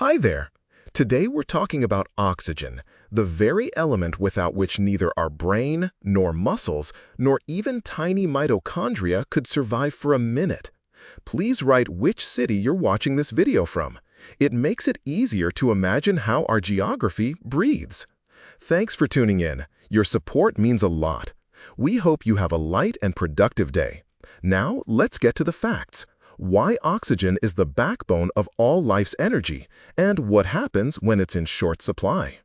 Hi there! Today we're talking about oxygen, the very element without which neither our brain, nor muscles, nor even tiny mitochondria could survive for a minute. Please write which city you're watching this video from. It makes it easier to imagine how our geography breathes. Thanks for tuning in. Your support means a lot. We hope you have a light and productive day. Now, let's get to the facts. Why oxygen is the backbone of all life's energy, and what happens when it's in short supply.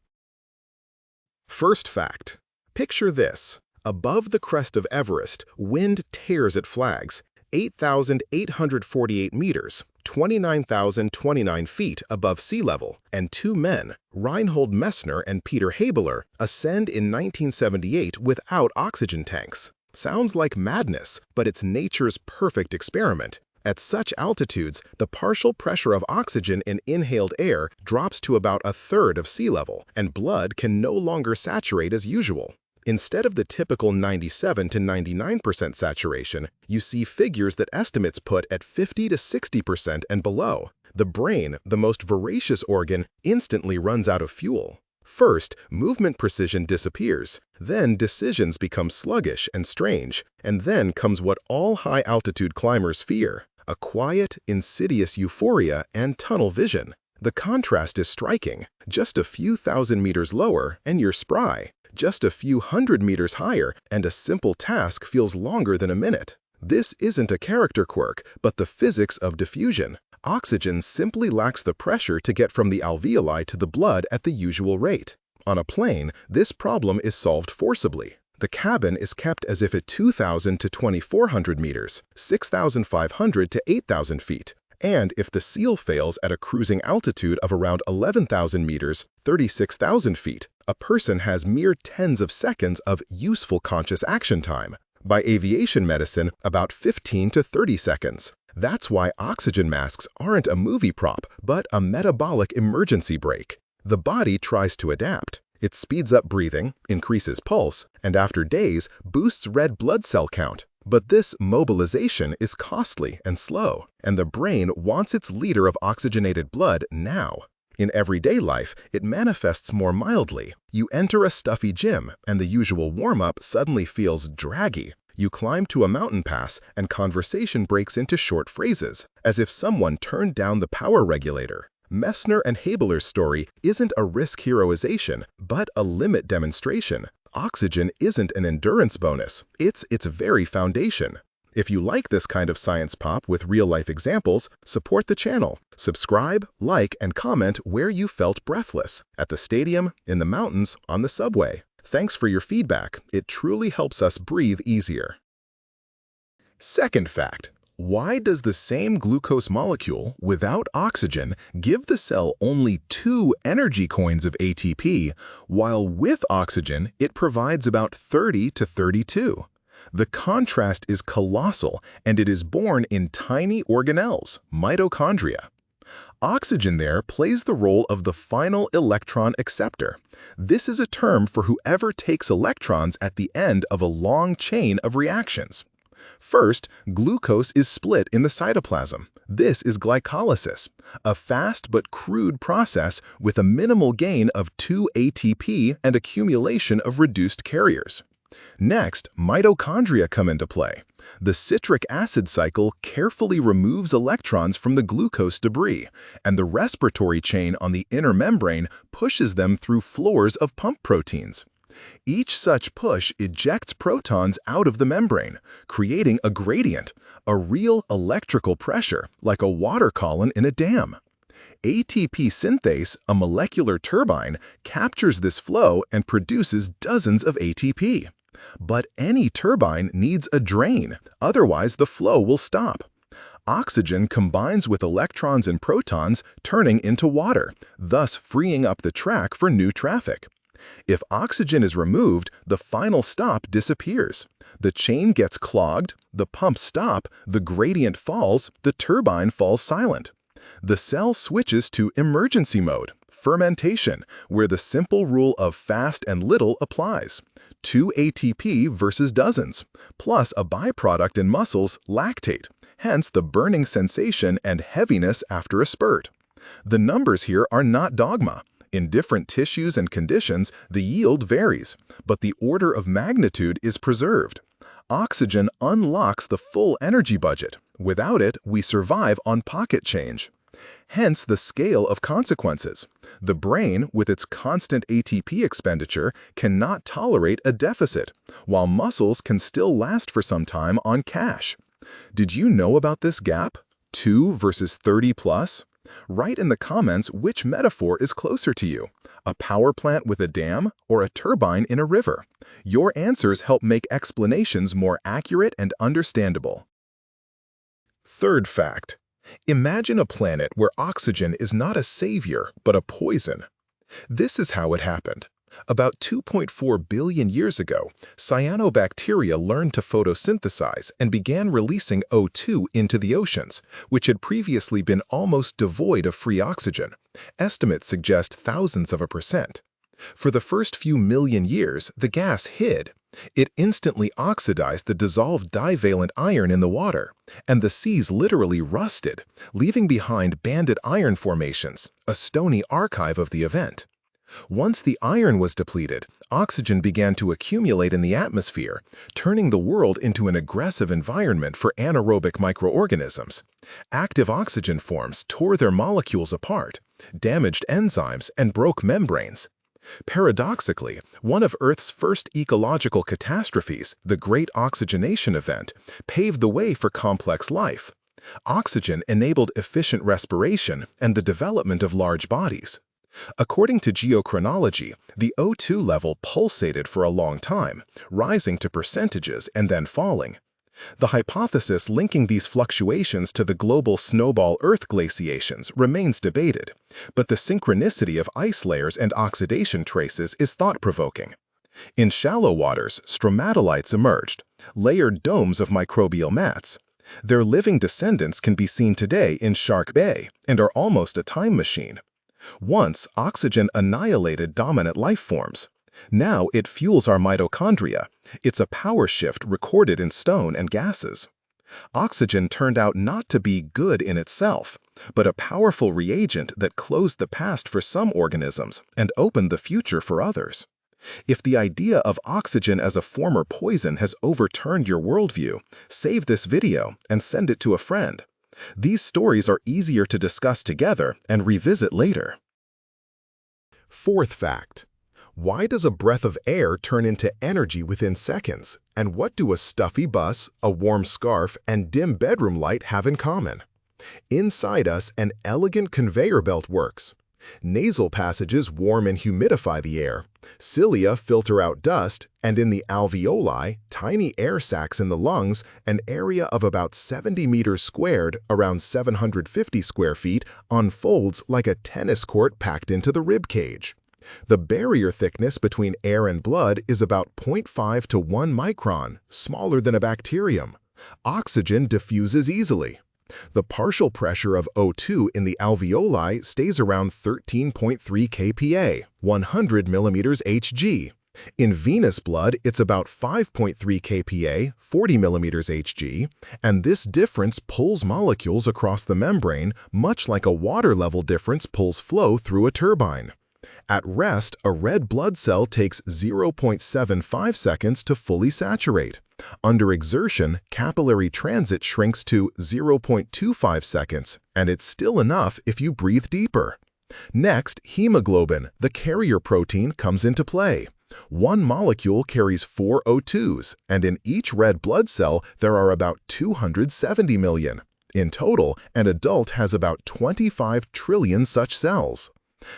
First fact. Picture this. Above the crest of Everest, wind tears at flags, 8,848 meters, 29,029 feet above sea level, and two men, Reinhold Messner and Peter Habeler, ascend in 1978 without oxygen tanks. Sounds like madness, but it's nature's perfect experiment. At such altitudes, the partial pressure of oxygen in inhaled air drops to about a third of sea level, and blood can no longer saturate as usual. Instead of the typical 97 to 99% saturation, you see figures that estimates put at 50 to 60% and below. The brain, the most voracious organ, instantly runs out of fuel. First, movement precision disappears, then decisions become sluggish and strange, and then comes what all high-altitude climbers fear: a quiet, insidious euphoria and tunnel vision. The contrast is striking. Just a few thousand meters lower, and you're spry. Just a few hundred meters higher, and a simple task feels longer than a minute. This isn't a character quirk, but the physics of diffusion. Oxygen simply lacks the pressure to get from the alveoli to the blood at the usual rate. On a plane, this problem is solved forcibly. The cabin is kept as if at 2,000 to 2,400 meters, 6,500 to 8,000 feet. And if the seal fails at a cruising altitude of around 11,000 meters, 36,000 feet, a person has mere tens of seconds of useful conscious action time. By aviation medicine, about 15 to 30 seconds. That's why oxygen masks aren't a movie prop, but a metabolic emergency brake. The body tries to adapt. It speeds up breathing, increases pulse, and after days, boosts red blood cell count. But this mobilization is costly and slow, and the brain wants its liter of oxygenated blood now. In everyday life, it manifests more mildly. You enter a stuffy gym, and the usual warm-up suddenly feels draggy. You climb to a mountain pass, and conversation breaks into short phrases, as if someone turned down the power regulator. Messner and Habeler's story isn't a risk heroization, but a limit demonstration. Oxygen isn't an endurance bonus, it's its very foundation. If you like this kind of science pop with real-life examples, support the channel. Subscribe, like, and comment where you felt breathless, at the stadium, in the mountains, on the subway. Thanks for your feedback. It truly helps us breathe easier. Second fact. Why does the same glucose molecule, without oxygen, give the cell only 2 energy coins of ATP, while with oxygen, it provides about 30 to 32? The contrast is colossal, and it is born in tiny organelles, mitochondria. Oxygen there plays the role of the final electron acceptor. This is a term for whoever takes electrons at the end of a long chain of reactions. First, glucose is split in the cytoplasm. This is glycolysis, a fast but crude process with a minimal gain of 2 ATP and accumulation of reduced carriers. Next, mitochondria come into play. The citric acid cycle carefully removes electrons from the glucose debris, and the respiratory chain on the inner membrane pushes them through floors of pump proteins. Each such push ejects protons out of the membrane, creating a gradient, a real electrical pressure, like a water column in a dam. ATP synthase, a molecular turbine, captures this flow and produces dozens of ATP. But any turbine needs a drain, otherwise the flow will stop. Oxygen combines with electrons and protons, turning into water, thus freeing up the track for new traffic. If oxygen is removed, the final stop disappears. The chain gets clogged, the pumps stop, the gradient falls, the turbine falls silent. The cell switches to emergency mode, fermentation, where the simple rule of fast and little applies. 2 ATP versus dozens, plus a byproduct in muscles, lactate, hence the burning sensation and heaviness after a spurt. The numbers here are not dogma. In different tissues and conditions, the yield varies, but the order of magnitude is preserved. Oxygen unlocks the full energy budget. Without it, we survive on pocket change. Hence the scale of consequences. The brain, with its constant ATP expenditure, cannot tolerate a deficit, while muscles can still last for some time on cash. Did you know about this gap? 2 versus 30 plus? Write in the comments which metaphor is closer to you, a power plant with a dam or a turbine in a river. Your answers help make explanations more accurate and understandable. Third fact. Imagine a planet where oxygen is not a savior, but a poison. This is how it happened. About 2.4 billion years ago, cyanobacteria learned to photosynthesize and began releasing O2 into the oceans, which had previously been almost devoid of free oxygen. Estimates suggest thousands of a percent. For the first few million years, the gas hid. It instantly oxidized the dissolved divalent iron in the water, and the seas literally rusted, leaving behind banded iron formations, a stony archive of the event. Once the iron was depleted, oxygen began to accumulate in the atmosphere, turning the world into an aggressive environment for anaerobic microorganisms. Active oxygen forms tore their molecules apart, damaged enzymes, and broke membranes. Paradoxically, one of Earth's first ecological catastrophes, the Great Oxygenation Event, paved the way for complex life. Oxygen enabled efficient respiration and the development of large bodies. According to geochronology, the O2 level pulsated for a long time, rising to percentages and then falling. The hypothesis linking these fluctuations to the global snowball Earth glaciations remains debated, but the synchronicity of ice layers and oxidation traces is thought-provoking. In shallow waters, stromatolites emerged, layered domes of microbial mats. Their living descendants can be seen today in Shark Bay and are almost a time machine. Once, oxygen annihilated dominant life forms. Now it fuels our mitochondria. It's a power shift recorded in stone and gases. Oxygen turned out not to be good in itself, but a powerful reagent that closed the past for some organisms and opened the future for others. If the idea of oxygen as a former poison has overturned your worldview, save this video and send it to a friend. These stories are easier to discuss together and revisit later. Fourth fact. Why does a breath of air turn into energy within seconds? And what do a stuffy bus, a warm scarf, and dim bedroom light have in common? Inside us, an elegant conveyor belt works. Nasal passages warm and humidify the air. Cilia filter out dust, and in the alveoli, tiny air sacs in the lungs, an area of about 70 meters squared, around 750 square feet, unfolds like a tennis court packed into the rib cage. The barrier thickness between air and blood is about 0.5 to 1 micron, smaller than a bacterium. Oxygen diffuses easily. The partial pressure of O2 in the alveoli stays around 13.3 kPa, 100 millimeters Hg. In venous blood, it's about 5.3 kPa, 40 millimeters Hg, and this difference pulls molecules across the membrane, much like a water level difference pulls flow through a turbine. At rest, a red blood cell takes 0.75 seconds to fully saturate. Under exertion, capillary transit shrinks to 0.25 seconds, and it's still enough if you breathe deeper. Next, hemoglobin, the carrier protein, comes into play. One molecule carries 4 O2s, and in each red blood cell there are about 270 million. In total, an adult has about 25 trillion such cells.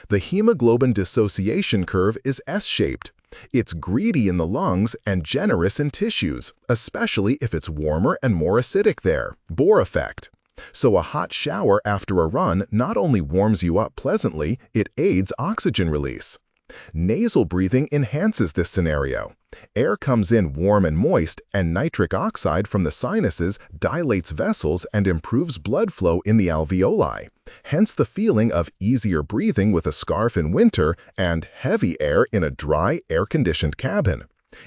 The hemoglobin dissociation curve is S-shaped. It's greedy in the lungs and generous in tissues, especially if it's warmer and more acidic there. Bohr effect. So a hot shower after a run not only warms you up pleasantly, it aids oxygen release. Nasal breathing enhances this scenario. Air comes in warm and moist, and nitric oxide from the sinuses dilates vessels and improves blood flow in the alveoli. Hence the feeling of easier breathing with a scarf in winter and heavy air in a dry, air-conditioned cabin.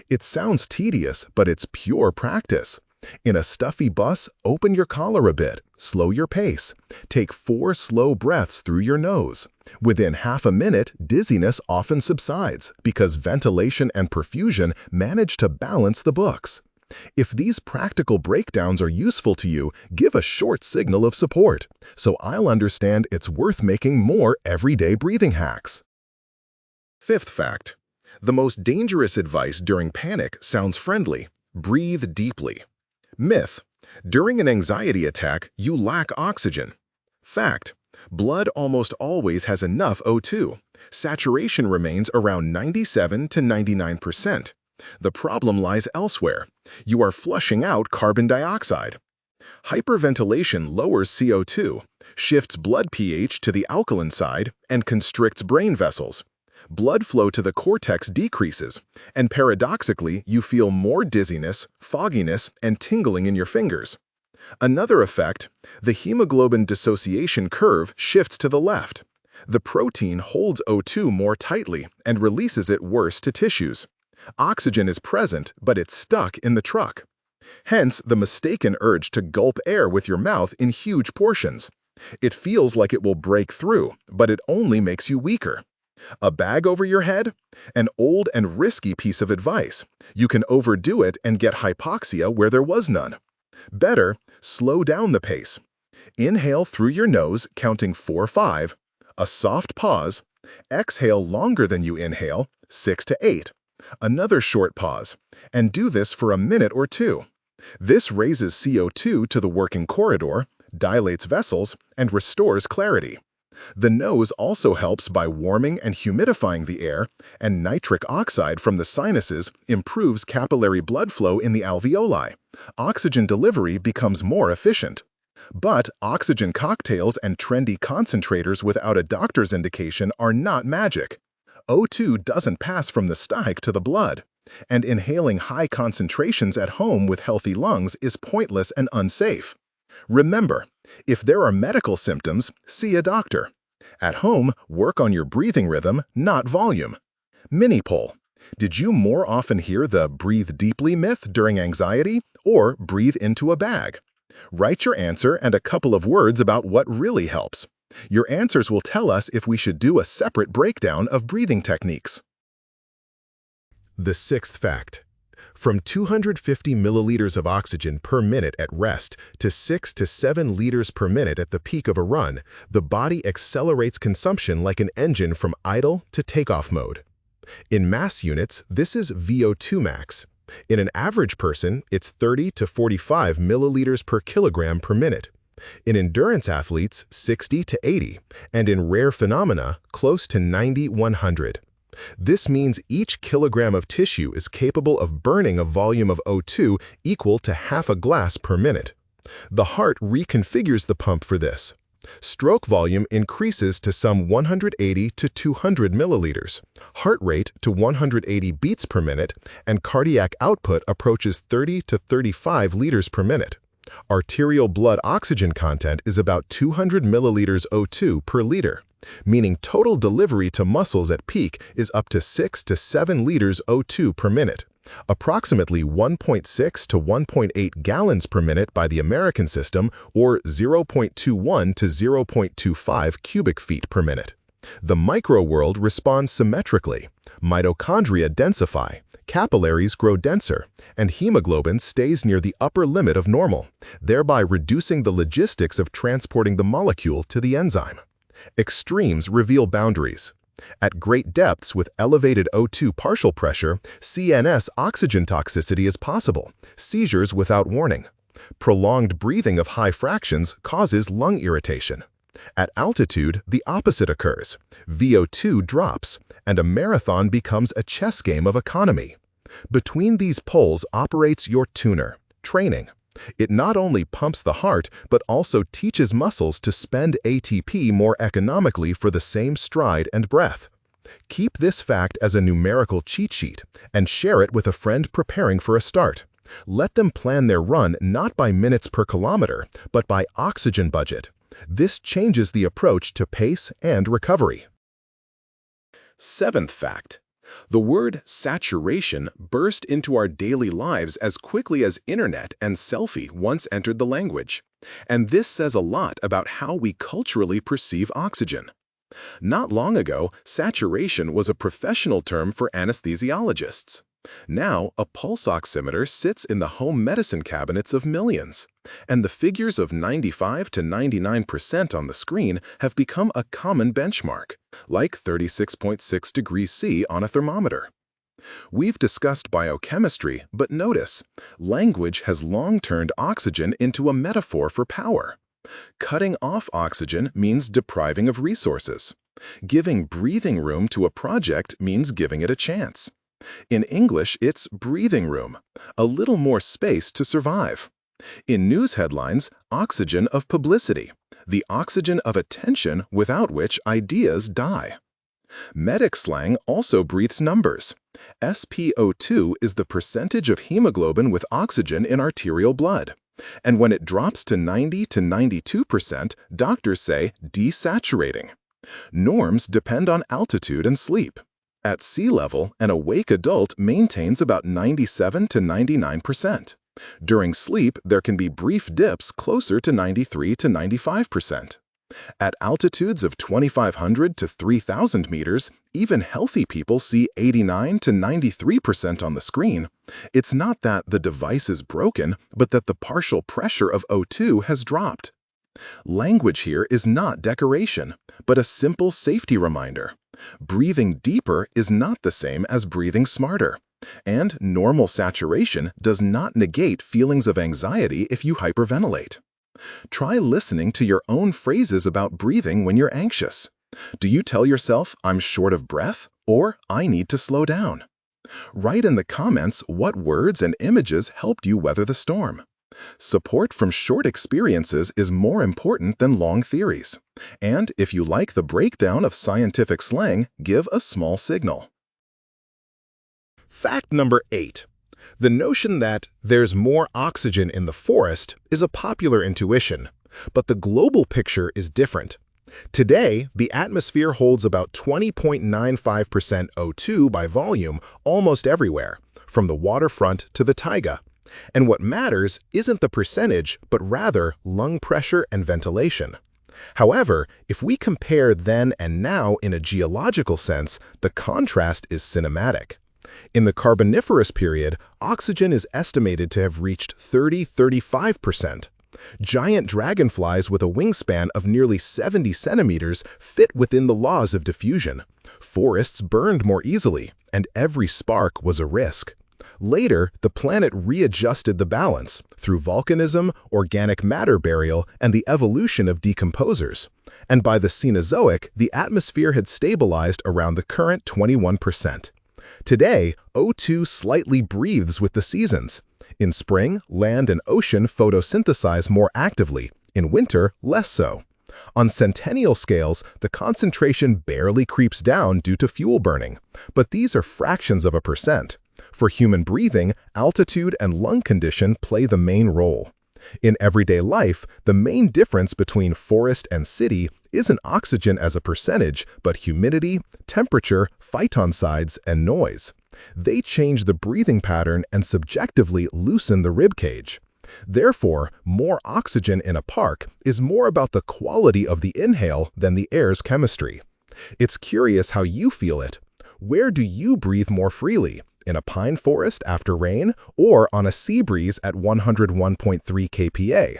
It sounds tedious, but it's pure practice. In a stuffy bus, open your collar a bit, slow your pace. Take 4 slow breaths through your nose. Within half a minute, dizziness often subsides because ventilation and perfusion manage to balance the books. If these practical breakdowns are useful to you, give a short signal of support, so I'll understand it's worth making more everyday breathing hacks. Fifth fact: the most dangerous advice during panic sounds friendly. Breathe deeply. Myth: during an anxiety attack, you lack oxygen. Fact: blood almost always has enough O2. Saturation remains around 97 to 99%. The problem lies elsewhere. You are flushing out carbon dioxide. Hyperventilation lowers CO2, shifts blood pH to the alkaline side, and constricts brain vessels. Blood flow to the cortex decreases, and paradoxically, you feel more dizziness, fogginess, and tingling in your fingers. Another effect: the hemoglobin dissociation curve shifts to the left. The protein holds O2 more tightly and releases it worse to tissues. Oxygen is present, but it's stuck in the truck. Hence, the mistaken urge to gulp air with your mouth in huge portions. It feels like it will break through, but it only makes you weaker. A bag over your head? An old and risky piece of advice. You can overdo it and get hypoxia where there was none. Better, slow down the pace. Inhale through your nose, counting 4-5. A soft pause. Exhale longer than you inhale, 6 to 8. Another short pause, and do this for a minute or two. This raises CO2 to the working corridor, dilates vessels, and restores clarity. The nose also helps by warming and humidifying the air, and nitric oxide from the sinuses improves capillary blood flow in the alveoli. Oxygen delivery becomes more efficient. But oxygen cocktails and trendy concentrators without a doctor's indication are not magic. O2 doesn't pass from the stomach to the blood, and inhaling high concentrations at home with healthy lungs is pointless and unsafe. Remember, if there are medical symptoms, see a doctor. At home, work on your breathing rhythm, not volume. Mini poll: did you more often hear the breathe deeply myth during anxiety or breathe into a bag? Write your answer and a couple of words about what really helps. Your answers will tell us if we should do a separate breakdown of breathing techniques. The sixth fact: from 250 milliliters of oxygen per minute at rest to 6 to 7 liters per minute at the peak of a run, the body accelerates consumption like an engine from idle to takeoff mode. In mass units, this is VO2 max. In an average person, it's 30 to 45 milliliters per kilogram per minute. In endurance athletes, 60 to 80, and in rare phenomena, close to 90-100. This means each kilogram of tissue is capable of burning a volume of O2 equal to half a glass per minute. The heart reconfigures the pump for this. Stroke volume increases to some 180 to 200 milliliters, heart rate to 180 beats per minute, and cardiac output approaches 30 to 35 liters per minute. Arterial blood oxygen content is about 200 milliliters O2 per liter, meaning total delivery to muscles at peak is up to 6 to 7 liters O2 per minute, approximately 1.6 to 1.8 gallons per minute by the American system, or 0.21 to 0.25 cubic feet per minute. The microworld responds symmetrically. Mitochondria densify, capillaries grow denser, and hemoglobin stays near the upper limit of normal, thereby reducing the logistics of transporting the molecule to the enzyme. Extremes reveal boundaries. At great depths with elevated O2 partial pressure, CNS oxygen toxicity is possible, seizures without warning. Prolonged breathing of high fractions causes lung irritation. At altitude, the opposite occurs. VO2 drops, and a marathon becomes a chess game of economy. Between these poles operates your tuner, training. It not only pumps the heart, but also teaches muscles to spend ATP more economically for the same stride and breath. Keep this fact as a numerical cheat sheet and share it with a friend preparing for a start. Let them plan their run not by minutes per kilometer, but by oxygen budget. This changes the approach to pace and recovery. Seventh fact: The word saturation burst into our daily lives as quickly as internet and selfie once entered the language. And this says a lot about how we culturally perceive oxygen. Not long ago, saturation was a professional term for anesthesiologists. Now, a pulse oximeter sits in the home medicine cabinets of millions, and the figures of 95 to 99% on the screen have become a common benchmark, like 36.6 degrees C on a thermometer. We've discussed biochemistry, but notice, language has long turned oxygen into a metaphor for power. Cutting off oxygen means depriving of resources. Giving breathing room to a project means giving it a chance. In English, it's breathing room, a little more space to survive. In news headlines, oxygen of publicity, the oxygen of attention without which ideas die. Medic slang also breathes numbers. SpO2 is the percentage of hemoglobin with oxygen in arterial blood. And when it drops to 90 to 92%, doctors say desaturating. Norms depend on altitude and sleep. At sea level, an awake adult maintains about 97 to 99%. During sleep, there can be brief dips closer to 93 to 95%. At altitudes of 2,500 to 3,000 meters, even healthy people see 89 to 93% on the screen. It's not that the device is broken, but that the partial pressure of O2 has dropped. Language here is not decoration, but a simple safety reminder. Breathing deeper is not the same as breathing smarter. And normal saturation does not negate feelings of anxiety if you hyperventilate. Try listening to your own phrases about breathing when you're anxious. Do you tell yourself, "I'm short of breath," or "I need to slow down"? Write in the comments what words and images helped you weather the storm. Support from short experiences is more important than long theories. And if you like the breakdown of scientific slang, give a small signal. Fact number 8. The notion that there's more oxygen in the forest is a popular intuition, but the global picture is different. Today, the atmosphere holds about 20.95% O2 by volume almost everywhere, from the waterfront to the taiga. And what matters isn't the percentage, but rather lung pressure and ventilation. However, if we compare then and now in a geological sense, the contrast is cinematic. In the Carboniferous period, oxygen is estimated to have reached 30–35%. Giant dragonflies with a wingspan of nearly 70 centimeters fit within the laws of diffusion. Forests burned more easily, and every spark was a risk. Later, the planet readjusted the balance through volcanism, organic matter burial, and the evolution of decomposers. And by the Cenozoic, the atmosphere had stabilized around the current 21%. Today, O2 slightly breathes with the seasons. In spring, land and ocean photosynthesize more actively. In winter, less so. On centennial scales, the concentration barely creeps down due to fuel burning, but these are fractions of a percent. For human breathing, altitude and lung condition play the main role. In everyday life, the main difference between forest and city isn't oxygen as a percentage, but humidity, temperature, phytoncides, and noise. They change the breathing pattern and subjectively loosen the rib cage. Therefore, more oxygen in a park is more about the quality of the inhale than the air's chemistry. It's curious how you feel it. Where do you breathe more freely? In a pine forest after rain, or on a sea breeze at 101.3 kPa?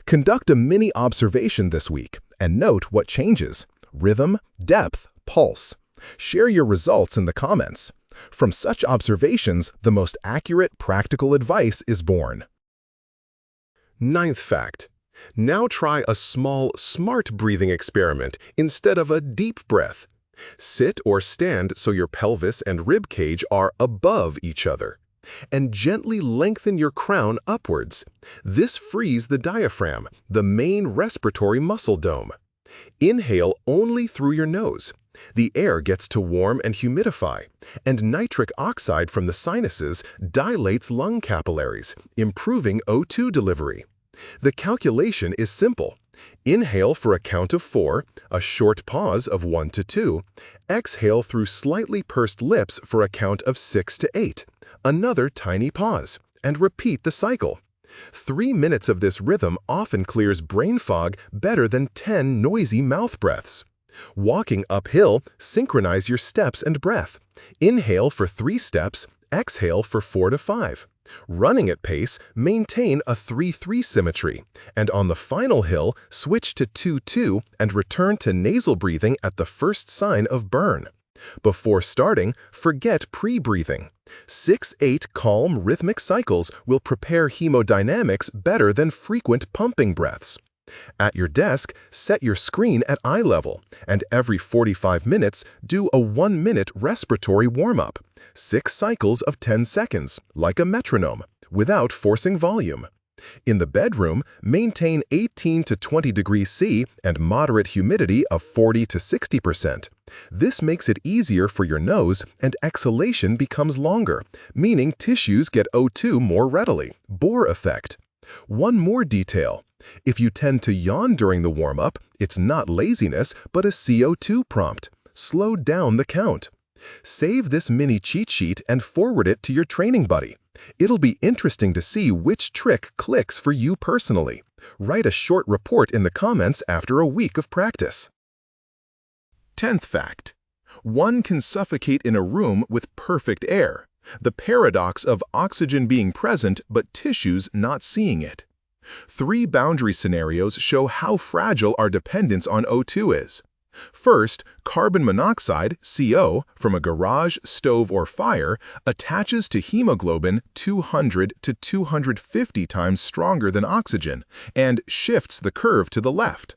Conduct a mini observation this week and note what changes: rhythm, depth, pulse. Share your results in the comments. From such observations, the most accurate practical advice is born. Ninth fact. Now try a small, smart breathing experiment instead of a deep breath. Sit or stand so your pelvis and rib cage are above each other. And gently lengthen your crown upwards. This frees the diaphragm, the main respiratory muscle dome. Inhale only through your nose. The air gets to warm and humidify, and nitric oxide from the sinuses dilates lung capillaries, improving O2 delivery. The calculation is simple. Inhale for a count of 4, a short pause of 1 to 2. Exhale through slightly pursed lips for a count of 6 to 8. Another tiny pause, and repeat the cycle. 3 minutes of this rhythm often clears brain fog better than 10 noisy mouth breaths. Walking uphill, synchronize your steps and breath. Inhale for 3 steps, exhale for 4 to 5. Running at pace, maintain a 3-3 symmetry, and on the final hill, switch to 2-2 and return to nasal breathing at the first sign of burn. Before starting, forget pre-breathing. 6-8 calm rhythmic cycles will prepare hemodynamics better than frequent pumping breaths. At your desk, set your screen at eye level, and every 45 minutes, do a 1-minute respiratory warm-up. 6 cycles of 10 seconds, like a metronome, without forcing volume. In the bedroom, maintain 18 to 20 degrees C and moderate humidity of 40 to 60%. This makes it easier for your nose, and exhalation becomes longer, meaning tissues get O2 more readily. Bohr effect. One more detail. If you tend to yawn during the warm-up, it's not laziness, but a CO2 prompt. Slow down the count. Save this mini cheat sheet and forward it to your training buddy. It'll be interesting to see which trick clicks for you personally. Write a short report in the comments after a week of practice. 10th fact. One can suffocate in a room with perfect air. The paradox of oxygen being present but tissues not seeing it. 3 boundary scenarios show how fragile our dependence on O2 is. First, carbon monoxide, CO, from a garage, stove, or fire attaches to hemoglobin 200 to 250 times stronger than oxygen and shifts the curve to the left.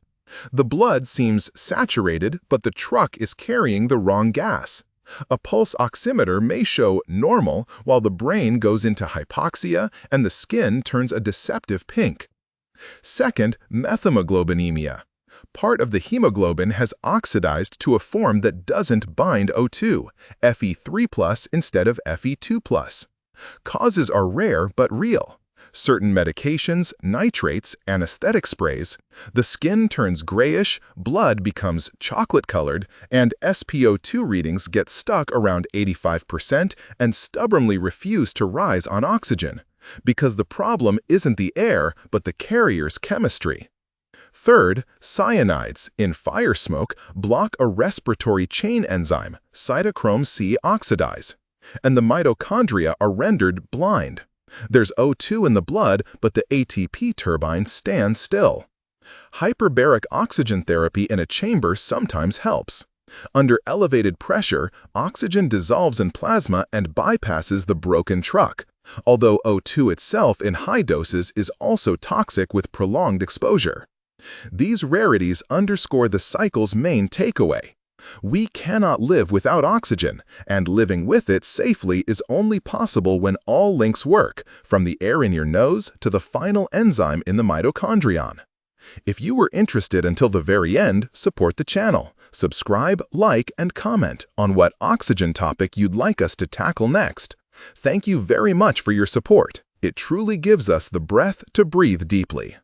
The blood seems saturated, but the truck is carrying the wrong gas. A pulse oximeter may show normal while the brain goes into hypoxia and the skin turns a deceptive pink. Second, methemoglobinemia. Part of the hemoglobin has oxidized to a form that doesn't bind O2, Fe3+ instead of Fe2+. Causes are rare but real. Certain medications, nitrates, anesthetic sprays, the skin turns grayish, blood becomes chocolate-colored, and SpO2 readings get stuck around 85% and stubbornly refuse to rise on oxygen, because the problem isn't the air but the carrier's chemistry. Third, cyanides in fire smoke block a respiratory chain enzyme, cytochrome C oxidase, and the mitochondria are rendered blind. There's O2 in the blood, but the ATP turbine stands still. Hyperbaric oxygen therapy in a chamber sometimes helps. Under elevated pressure, oxygen dissolves in plasma and bypasses the broken truck, although O2 itself in high doses is also toxic with prolonged exposure. These rarities underscore the cycle's main takeaway. We cannot live without oxygen, and living with it safely is only possible when all links work, from the air in your nose to the final enzyme in the mitochondrion. If you were interested until the very end, support the channel. Subscribe, like, and comment on what oxygen topic you'd like us to tackle next. Thank you very much for your support. It truly gives us the breath to breathe deeply.